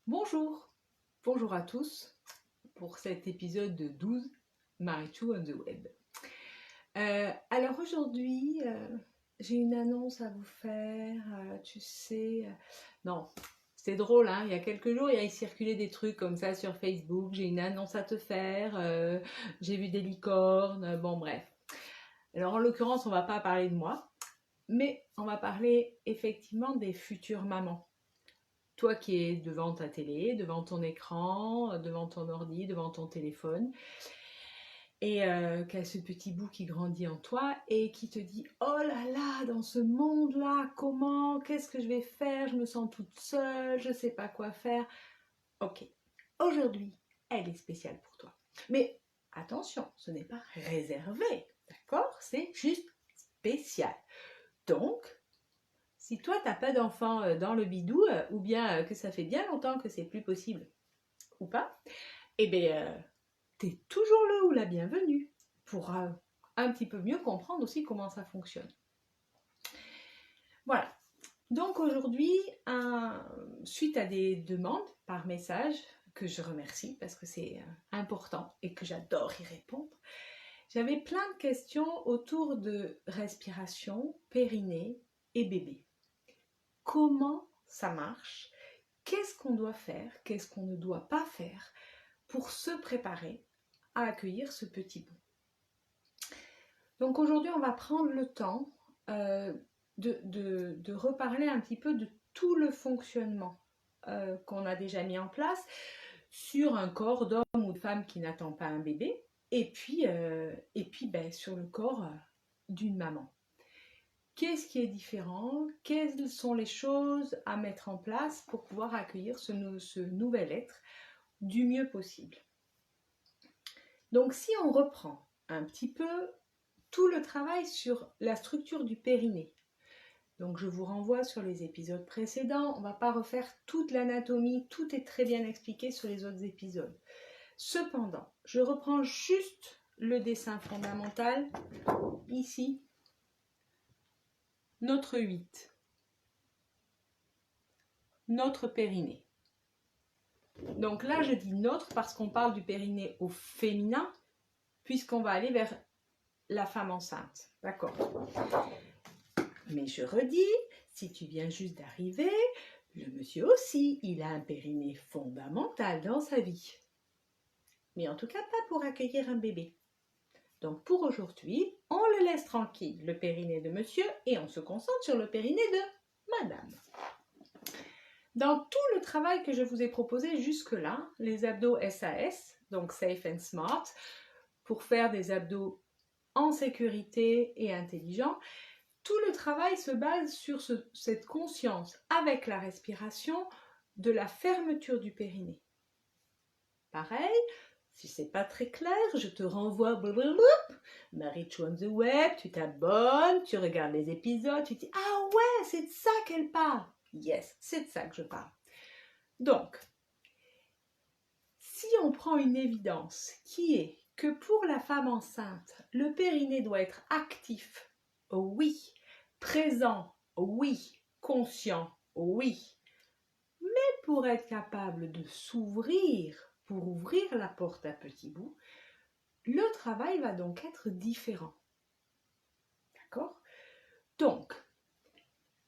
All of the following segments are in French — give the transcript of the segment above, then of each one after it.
Bonjour à tous pour cet épisode de 12 Marichou on the Web. Alors aujourd'hui, j'ai une annonce à vous faire, non, c'est drôle, hein, il y a quelques jours, il y a circulé des trucs comme ça sur Facebook, j'ai une annonce à te faire, j'ai vu des licornes, bon bref. Alors en l'occurrence, on va pas parler de moi, mais on va parler effectivement des futures mamans. Toi qui es devant ta télé, devant ton écran, devant ton ordi, devant ton téléphone, et qui a ce petit bout qui grandit en toi et qui te dit « Oh là là, dans ce monde-là, comment? Qu'est-ce que je vais faire? Je me sens toute seule, je ne sais pas quoi faire. » Ok, aujourd'hui, elle est spéciale pour toi. Mais attention, ce n'est pas réservé, d'accord? C'est juste spécial. Donc, si toi, tu n'as pas d'enfant dans le bidou, ou bien que ça fait bien longtemps que c'est plus possible, ou pas, eh bien, tu es toujours le ou la bienvenue pour un petit peu mieux comprendre aussi comment ça fonctionne. Voilà. Donc aujourd'hui, suite à des demandes par message, que je remercie parce que c'est important et que j'adore y répondre, j'avais plein de questions autour de respiration, périnée et bébé. Comment ça marche? Qu'est-ce qu'on doit faire? Qu'est-ce qu'on ne doit pas faire pour se préparer à accueillir ce petit bout? Donc aujourd'hui, on va prendre le temps de reparler un petit peu de tout le fonctionnement qu'on a déjà mis en place sur un corps d'homme ou de femme qui n'attend pas un bébé, et puis sur le corps d'une maman. Qu'est-ce qui est différent? Quelles sont les choses à mettre en place pour pouvoir accueillir ce nouvel être du mieux possible? Donc si on reprend un petit peu tout le travail sur la structure du périnée. Donc je vous renvoie sur les épisodes précédents, on ne va pas refaire toute l'anatomie, tout est très bien expliqué sur les autres épisodes. Cependant, je reprends juste le dessin fondamental, ici, notre 8, notre périnée. Donc là je dis notre parce qu'on parle du périnée au féminin, puisqu'on va aller vers la femme enceinte, d'accord? Mais je redis, si tu viens juste d'arriver, le monsieur aussi, il a un périnée fondamental dans sa vie. Mais en tout cas, pas pour accueillir un bébé. Donc pour aujourd'hui, on le laisse tranquille, le périnée de monsieur, et on se concentre sur le périnée de madame. Dans tout le travail que je vous ai proposé jusque-là, les abdos SAS, donc Safe and Smart, pour faire des abdos en sécurité et intelligents, tout le travail se base sur cette conscience avec la respiration de la fermeture du périnée. Pareil, si c'est pas très clair, je te renvoie Marichou on the Web, tu t'abonnes, tu regardes les épisodes, tu te dis « Ah ouais, c'est de ça qu'elle parle !» Yes, c'est de ça que je parle. Donc, si on prend une évidence qui est que pour la femme enceinte, le périnée doit être actif, oui, présent, oui, conscient, oui. Mais pour être capable de s'ouvrir, pour ouvrir la porte à petit bout, le travail va donc être différent. D'accord? Donc,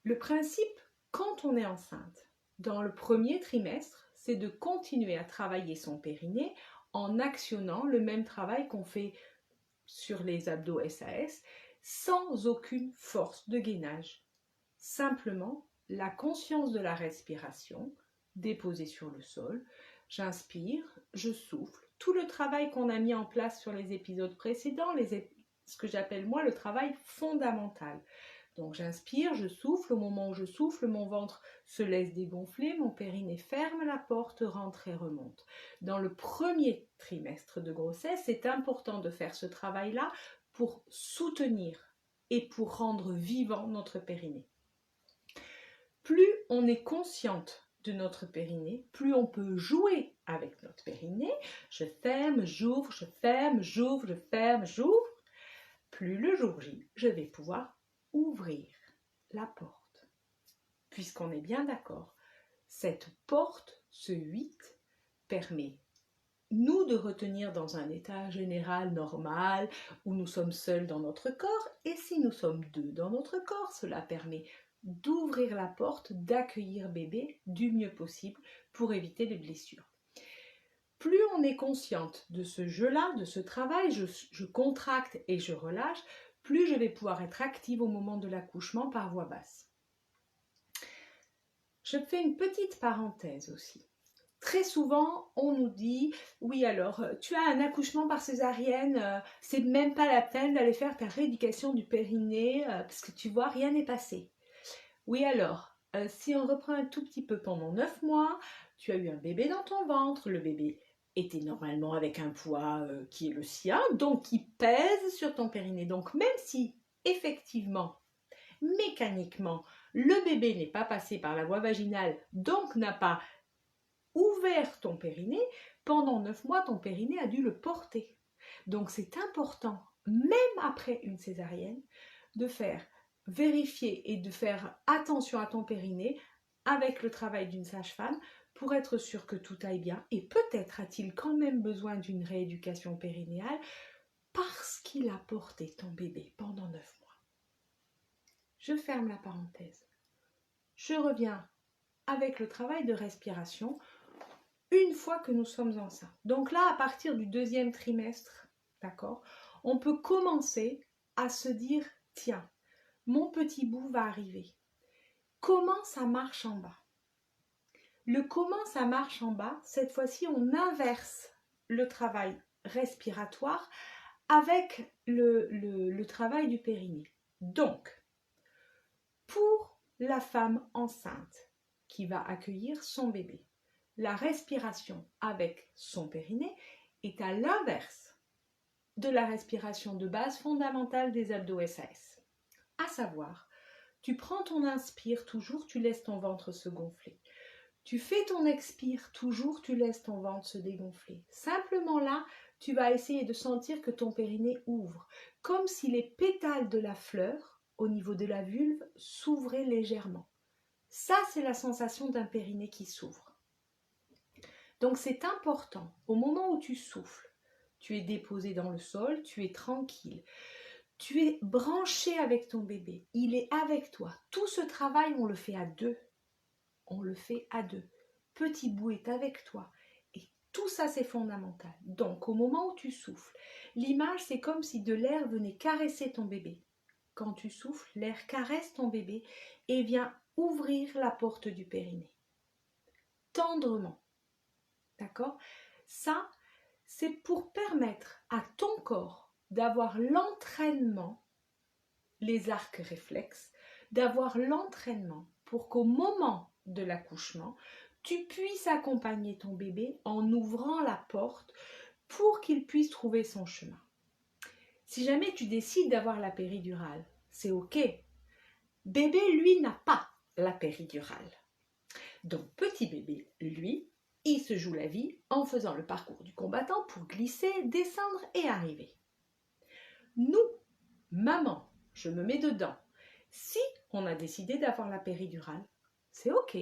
le principe, quand on est enceinte, dans le premier trimestre, c'est de continuer à travailler son périnée en actionnant le même travail qu'on fait sur les abdos SAS, sans aucune force de gainage. Simplement, la conscience de la respiration, déposée sur le sol, j'inspire, je souffle. Tout le travail qu'on a mis en place sur les épisodes précédents, ce que j'appelle moi le travail fondamental. Donc j'inspire, je souffle, au moment où je souffle, mon ventre se laisse dégonfler, mon périnée ferme la porte, rentre et remonte. Dans le premier trimestre de grossesse, c'est important de faire ce travail-là pour soutenir et pour rendre vivant notre périnée. Plus on est consciente de notre périnée, plus on peut jouer avec notre périnée. Je ferme, j'ouvre, je ferme, j'ouvre, je ferme, j'ouvre. Plus le jour J, je vais pouvoir ouvrir la porte. Puisqu'on est bien d'accord, Cette porte, ce 8, permet nous de retenir dans un état général normal où nous sommes seuls dans notre corps, et si nous sommes deux dans notre corps, cela permet d'ouvrir la porte, d'accueillir bébé du mieux possible pour éviter les blessures. Plus on est consciente de ce jeu-là, de ce travail, je contracte et je relâche, plus je vais pouvoir être active au moment de l'accouchement par voix basse. Je fais une petite parenthèse aussi. Très souvent, on nous dit « Oui, alors, tu as un accouchement par césarienne, c'est même pas la peine d'aller faire ta rééducation du périnée parce que tu vois, rien n'est passé. » Oui, alors, si on reprend un tout petit peu pendant 9 mois, tu as eu un bébé dans ton ventre, le bébé était normalement avec un poids qui est le sien, donc qui pèse sur ton périnée. Donc, même si, effectivement, mécaniquement, le bébé n'est pas passé par la voie vaginale, donc n'a pas ouvert ton périnée, pendant 9 mois, ton périnée a dû le porter. Donc, c'est important, même après une césarienne, de faire vérifier et de faire attention à ton périnée avec le travail d'une sage-femme pour être sûr que tout aille bien. Et peut-être a-t-il quand même besoin d'une rééducation périnéale parce qu'il a porté ton bébé pendant 9 mois. Je ferme la parenthèse. Je reviens avec le travail de respiration une fois que nous sommes enceintes. Donc là, à partir du 2e trimestre, d'accord, on peut commencer à se dire, tiens, mon petit bout va arriver. Comment ça marche en bas? Le comment ça marche en bas, cette fois-ci, on inverse le travail respiratoire avec le travail du périnée. Donc, pour la femme enceinte qui va accueillir son bébé, la respiration avec son périnée est à l'inverse de la respiration de base fondamentale des abdos SAS. À savoir, tu prends ton inspire toujours, tu laisses ton ventre se gonfler. Tu fais ton expire toujours, tu laisses ton ventre se dégonfler. Simplement là, tu vas essayer de sentir que ton périnée ouvre, comme si les pétales de la fleur, au niveau de la vulve, s'ouvraient légèrement. Ça, c'est la sensation d'un périnée qui s'ouvre. Donc c'est important, au moment où tu souffles, tu es déposé dans le sol, tu es tranquille. Tu es branché avec ton bébé, il est avec toi. Tout ce travail, on le fait à deux. On le fait à deux. Petit bout est avec toi. Et tout ça, c'est fondamental. Donc, au moment où tu souffles, l'image, c'est comme si de l'air venait caresser ton bébé. Quand tu souffles, l'air caresse ton bébé et vient ouvrir la porte du périnée. Tendrement. D'accord? Ça, c'est pour permettre à ton corps d'avoir l'entraînement, les arcs réflexes, d'avoir l'entraînement pour qu'au moment de l'accouchement, tu puisses accompagner ton bébé en ouvrant la porte pour qu'il puisse trouver son chemin. Si jamais tu décides d'avoir la péridurale, c'est ok. Bébé, lui, n'a pas la péridurale. Donc, petit bébé, lui, il se joue la vie en faisant le parcours du combattant pour glisser, descendre et arriver. Nous, maman, je me mets dedans. Si on a décidé d'avoir la péridurale, c'est ok.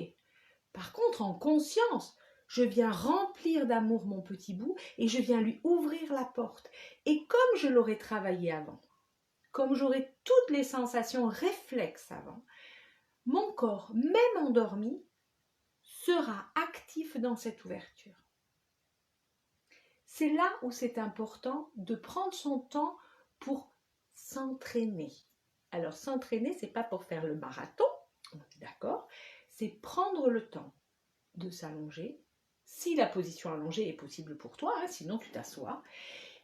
Par contre, en conscience, je viens remplir d'amour mon petit bout et je viens lui ouvrir la porte. Et comme je l'aurais travaillé avant, comme j'aurais toutes les sensations réflexes avant, mon corps, même endormi, sera actif dans cette ouverture. C'est là où c'est important de prendre son temps pour s'entraîner. Alors s'entraîner, c'est pas pour faire le marathon, on est d'accord, c'est prendre le temps de s'allonger, si la position allongée est possible pour toi, sinon tu t'assois.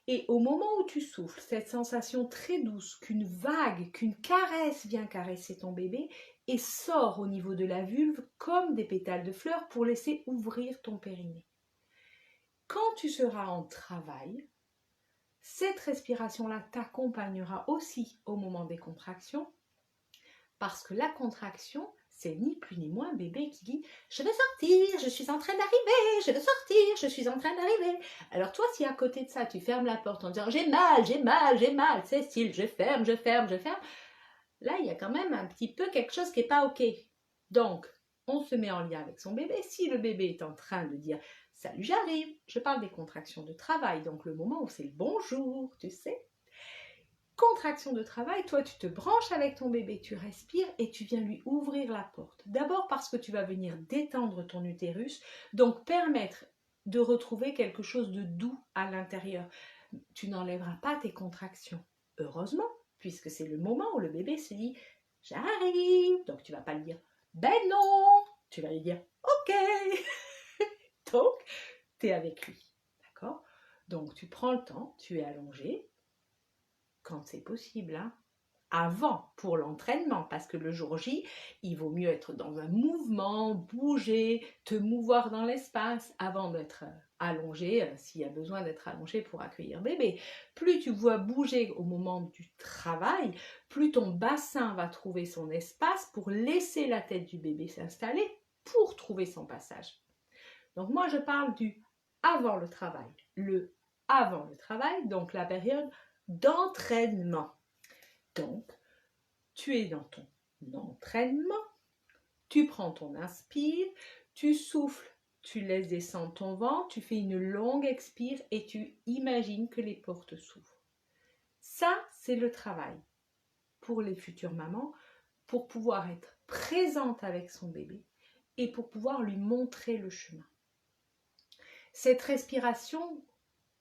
Et au moment où tu souffles, cette sensation très douce qu'une vague, qu'une caresse vient caresser ton bébé et sort au niveau de la vulve comme des pétales de fleurs pour laisser ouvrir ton périnée. Quand tu seras en travail, cette respiration-là t'accompagnera aussi au moment des contractions parce que la contraction, c'est ni plus ni moins bébé qui dit « Je vais sortir, je suis en train d'arriver, je vais sortir, je suis en train d'arriver. » Alors toi, si à côté de ça, tu fermes la porte en disant « J'ai mal, j'ai mal, j'ai mal, Cécile, je ferme, je ferme, je ferme. » Là, il y a quand même un petit peu quelque chose qui n'est pas OK. Donc, on se met en lien avec son bébé. Si le bébé est en train de dire « Salut, j'arrive », je parle des contractions de travail, donc le moment où c'est le bonjour, tu sais. Contraction de travail, toi tu te branches avec ton bébé, tu respires et tu viens lui ouvrir la porte. D'abord parce que tu vas venir détendre ton utérus, donc permettre de retrouver quelque chose de doux à l'intérieur. Tu n'enlèveras pas tes contractions, heureusement, puisque c'est le moment où le bébé se dit « J'arrive ». Donc tu ne vas pas lui dire « Ben non », tu vas lui dire « Ok ». Donc tu es avec lui, d'accord? Donc tu prends le temps, tu es allongé, quand c'est possible, hein. Avant, pour l'entraînement, parce que le jour J, il vaut mieux être dans un mouvement, bouger, te mouvoir dans l'espace avant d'être allongé, s'il y a besoin d'être allongé pour accueillir bébé. Plus tu vois bouger au moment du travail, plus ton bassin va trouver son espace pour laisser la tête du bébé s'installer pour trouver son passage. Donc moi, je parle du avant le travail. Le avant le travail, donc la période d'entraînement. Donc, tu es dans ton entraînement, tu prends ton inspire, tu souffles, tu laisses descendre ton ventre, tu fais une longue expire et tu imagines que les portes s'ouvrent. Ça, c'est le travail pour les futures mamans, pour pouvoir être présente avec son bébé et pour pouvoir lui montrer le chemin. Cette respiration,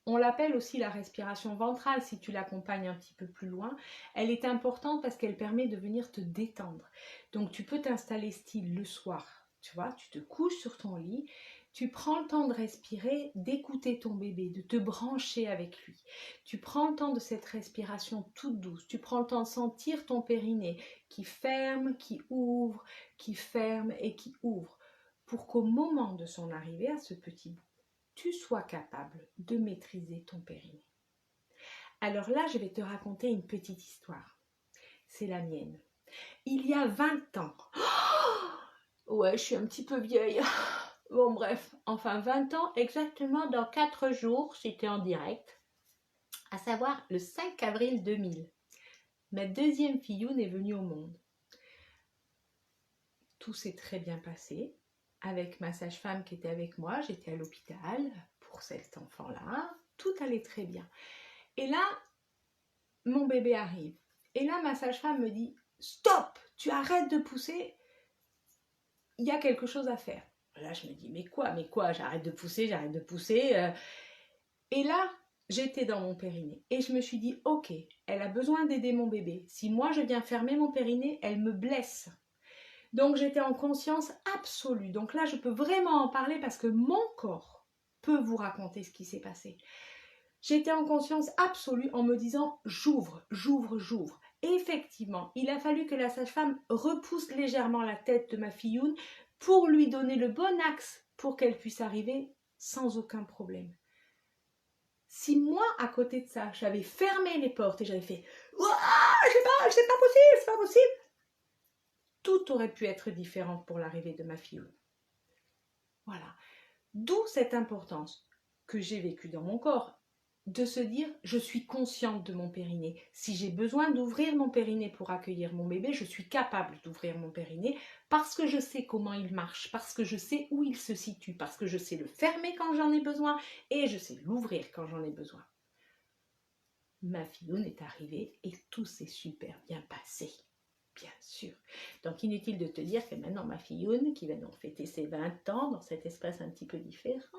on l'appelle aussi la respiration ventrale si tu l'accompagnes un petit peu plus loin. Elle est importante parce qu'elle permet de venir te détendre. Donc tu peux t'installer style le soir, tu vois, tu te couches sur ton lit, tu prends le temps de respirer, d'écouter ton bébé, de te brancher avec lui. Tu prends le temps de cette respiration toute douce, tu prends le temps de sentir ton périnée qui ferme, qui ouvre, qui ferme et qui ouvre pour qu'au moment de son arrivée à ce petit bout, tu sois capable de maîtriser ton périnée. Alors là, je vais te raconter une petite histoire. C'est la mienne. Il y a 20 ans. Ouais, je suis un petit peu vieille. Bon, bref, enfin 20 ans, exactement dans 4 jours, c'était en direct, à savoir le 5 avril 2000. Ma deuxième filloune est venue au monde. Tout s'est très bien passé. Avec ma sage-femme qui était avec moi, j'étais à l'hôpital pour cet enfant-là. Tout allait très bien. Et là, mon bébé arrive. Et là, ma sage-femme me dit « Stop, tu arrêtes de pousser, il y a quelque chose à faire. » Là, je me dis « Mais quoi, j'arrête de pousser, Et là, j'étais dans mon périnée. Et je me suis dit « Ok, elle a besoin d'aider mon bébé. Si moi, je viens fermer mon périnée, elle me blesse. » Donc, j'étais en conscience absolue. Donc là, je peux vraiment en parler parce que mon corps peut vous raconter ce qui s'est passé. J'étais en conscience absolue en me disant « j'ouvre, j'ouvre, j'ouvre ». Et effectivement, il a fallu que la sage-femme repousse légèrement la tête de ma filloune pour lui donner le bon axe pour qu'elle puisse arriver sans aucun problème. Si moi, à côté de ça, j'avais fermé les portes et j'avais fait « c'est pas possible », tout aurait pu être différent pour l'arrivée de ma filloune. Voilà. D'où cette importance que j'ai vécue dans mon corps, de se dire je suis consciente de mon périnée. Si j'ai besoin d'ouvrir mon périnée pour accueillir mon bébé, je suis capable d'ouvrir mon périnée parce que je sais comment il marche, parce que je sais où il se situe, parce que je sais le fermer quand j'en ai besoin et je sais l'ouvrir quand j'en ai besoin. Ma filloune est arrivée et tout s'est super bien passé. Bien sûr. Donc, inutile de te dire que maintenant, ma filloune, qui va donc fêter ses 20 ans dans cet espace un petit peu différent,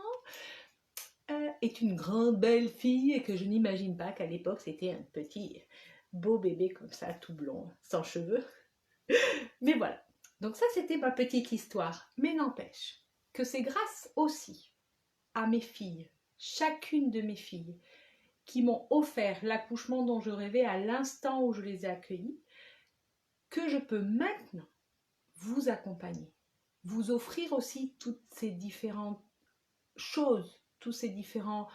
est une grande belle fille et que je n'imagine pas qu'à l'époque, c'était un petit beau bébé comme ça, tout blond, sans cheveux. Mais voilà. Donc ça, c'était ma petite histoire. Mais n'empêche que c'est grâce aussi à mes filles, chacune de mes filles, qui m'ont offert l'accouchement dont je rêvais à l'instant où je les ai accueillies, que je peux maintenant vous accompagner, vous offrir aussi toutes ces différentes choses, tous ces différentes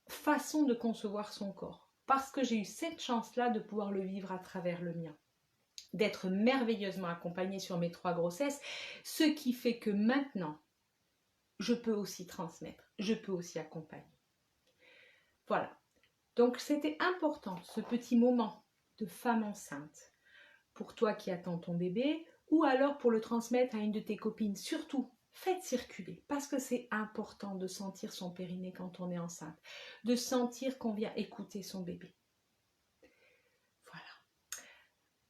façons de concevoir son corps. Parce que j'ai eu cette chance-là de pouvoir le vivre à travers le mien, d'être merveilleusement accompagnée sur mes 3 grossesses, ce qui fait que maintenant, je peux aussi transmettre, je peux aussi accompagner. Voilà. Donc c'était important, ce petit moment de femme enceinte, pour toi qui attends ton bébé ou alors pour le transmettre à une de tes copines. Surtout, faites circuler, parce que c'est important de sentir son périnée quand on est enceinte, de sentir qu'on vient écouter son bébé. Voilà.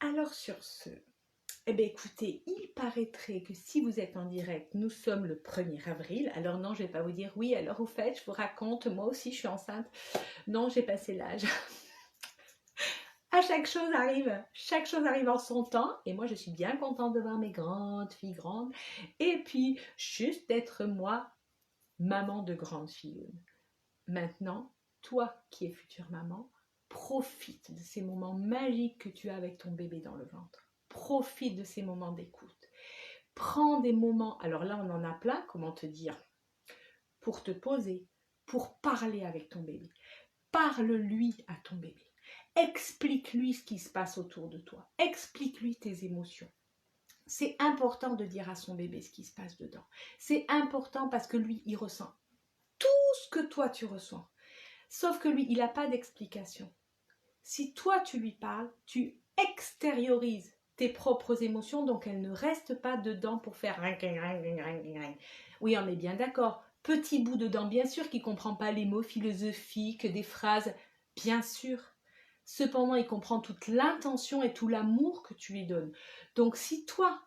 Alors sur ce, eh bien écoutez, il paraîtrait que si vous êtes en direct, nous sommes le 1er avril. Alors non, je ne vais pas vous dire oui, alors au fait, je vous raconte, moi aussi je suis enceinte. Non, j'ai passé l'âge. Chaque chose arrive en son temps. Et moi, je suis bien contente de voir mes grandes filles grandes. Et puis, juste d'être moi, maman de grande fille. Maintenant, toi qui es future maman, profite de ces moments magiques que tu as avec ton bébé dans le ventre. Profite de ces moments d'écoute. Prends des moments, alors là on en a plein, comment te dire, pour te poser, pour parler avec ton bébé. Parle-lui à ton bébé. Explique-lui ce qui se passe autour de toi. Explique-lui tes émotions. C'est important de dire à son bébé ce qui se passe dedans. C'est important parce que lui, il ressent tout ce que toi tu ressens. Sauf que lui, il n'a pas d'explication. Si toi tu lui parles, tu extériorises tes propres émotions, donc elles ne restent pas dedans pour faire oui, on est bien d'accord. Petit bout dedans, bien sûr, qui ne comprend pas les mots philosophiques, des phrases, bien sûr. Cependant, il comprend toute l'intention et tout l'amour que tu lui donnes. Donc si toi,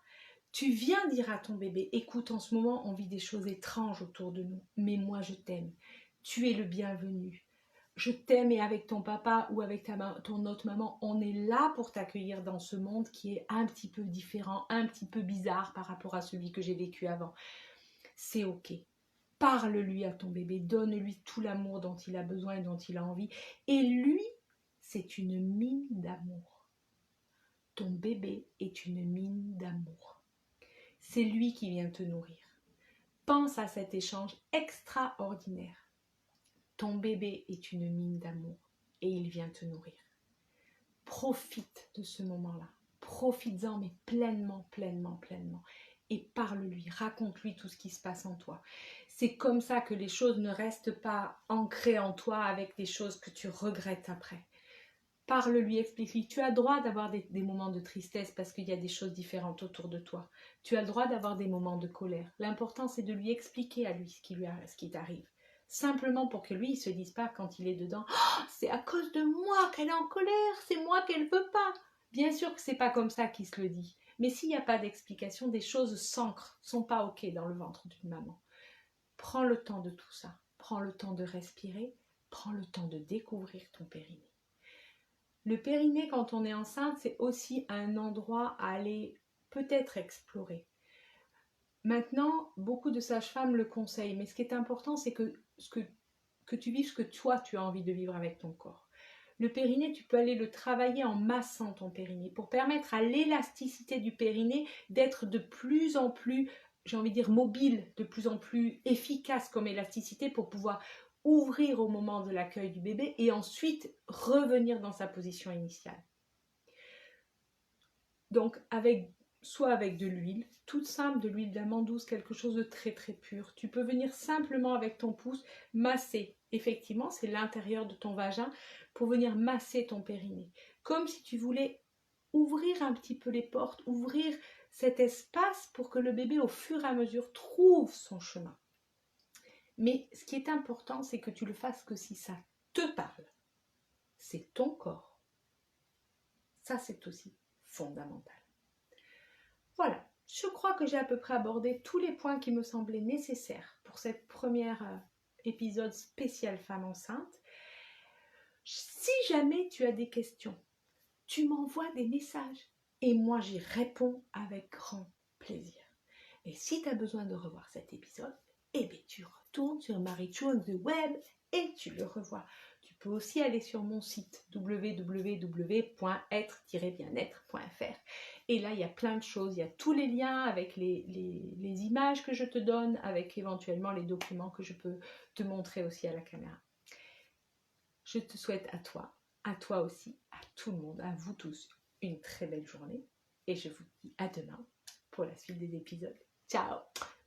tu viens dire à ton bébé, écoute, en ce moment, on vit des choses étranges autour de nous, mais moi je t'aime. Tu es le bienvenu. Je t'aime et avec ton papa ou avec ton autre maman, on est là pour t'accueillir dans ce monde qui est un petit peu différent, un petit peu bizarre par rapport à celui que j'ai vécu avant. C'est ok. Parle-lui à ton bébé, donne-lui tout l'amour dont il a besoin et dont il a envie. Et lui, c'est une mine d'amour. Ton bébé est une mine d'amour. C'est lui qui vient te nourrir. Pense à cet échange extraordinaire. Ton bébé est une mine d'amour et il vient te nourrir. Profite de ce moment-là. Profites-en, mais pleinement, pleinement, pleinement. Et parle-lui, raconte-lui tout ce qui se passe en toi. C'est comme ça que les choses ne restent pas ancrées en toi avec des choses que tu regrettes après. Parle-lui, explique-lui. Tu as le droit d'avoir des moments de tristesse parce qu'il y a des choses différentes autour de toi. Tu as le droit d'avoir des moments de colère. L'important, c'est de lui expliquer à lui ce qui t'arrive. Simplement pour que lui, il ne se dise pas quand il est dedans oh, « c'est à cause de moi qu'elle est en colère, c'est moi qu'elle ne veut pas ». Bien sûr que ce n'est pas comme ça qu'il se le dit. Mais s'il n'y a pas d'explication, des choses s'ancrent, ne sont pas OK dans le ventre d'une maman. Prends le temps de tout ça. Prends le temps de respirer. Prends le temps de découvrir ton périnée. Le périnée, quand on est enceinte, c'est aussi un endroit à aller peut-être explorer. Maintenant, beaucoup de sages-femmes le conseillent, mais ce qui est important, c'est que tu vives ce que toi, tu as envie de vivre avec ton corps. Le périnée, tu peux aller le travailler en massant ton périnée pour permettre à l'élasticité du périnée d'être de plus en plus, j'ai envie de dire, mobile, de plus en plus efficace comme élasticité pour pouvoir ouvrir au moment de l'accueil du bébé et ensuite revenir dans sa position initiale. Donc, soit avec de l'huile, toute simple, de l'huile d'amande douce, quelque chose de très très pur. Tu peux venir simplement avec ton pouce masser. Effectivement, c'est l'intérieur de ton vagin pour venir masser ton périnée. Comme si tu voulais ouvrir un petit peu les portes, ouvrir cet espace pour que le bébé, au fur et à mesure, trouve son chemin. Mais ce qui est important, c'est que tu le fasses que si ça te parle. C'est ton corps. Ça, c'est aussi fondamental. Voilà, je crois que j'ai à peu près abordé tous les points qui me semblaient nécessaires pour cette première épisode spécial femme enceinte. Si jamais tu as des questions, tu m'envoies des messages et moi j'y réponds avec grand plaisir. Et si tu as besoin de revoir cet épisode, eh bien tu retournes sur Marie Chu on the web et tu le revois. Tu peux aussi aller sur mon site www.être-bien-être.fr et là il y a plein de choses, il y a tous les liens avec les images que je te donne, avec éventuellement les documents que je peux te montrer aussi à la caméra. Je te souhaite à toi aussi, à tout le monde, à vous tous, une très belle journée et je vous dis à demain pour la suite des épisodes. Ciao,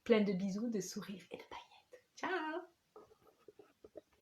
plein de bisous, de sourires et de bye.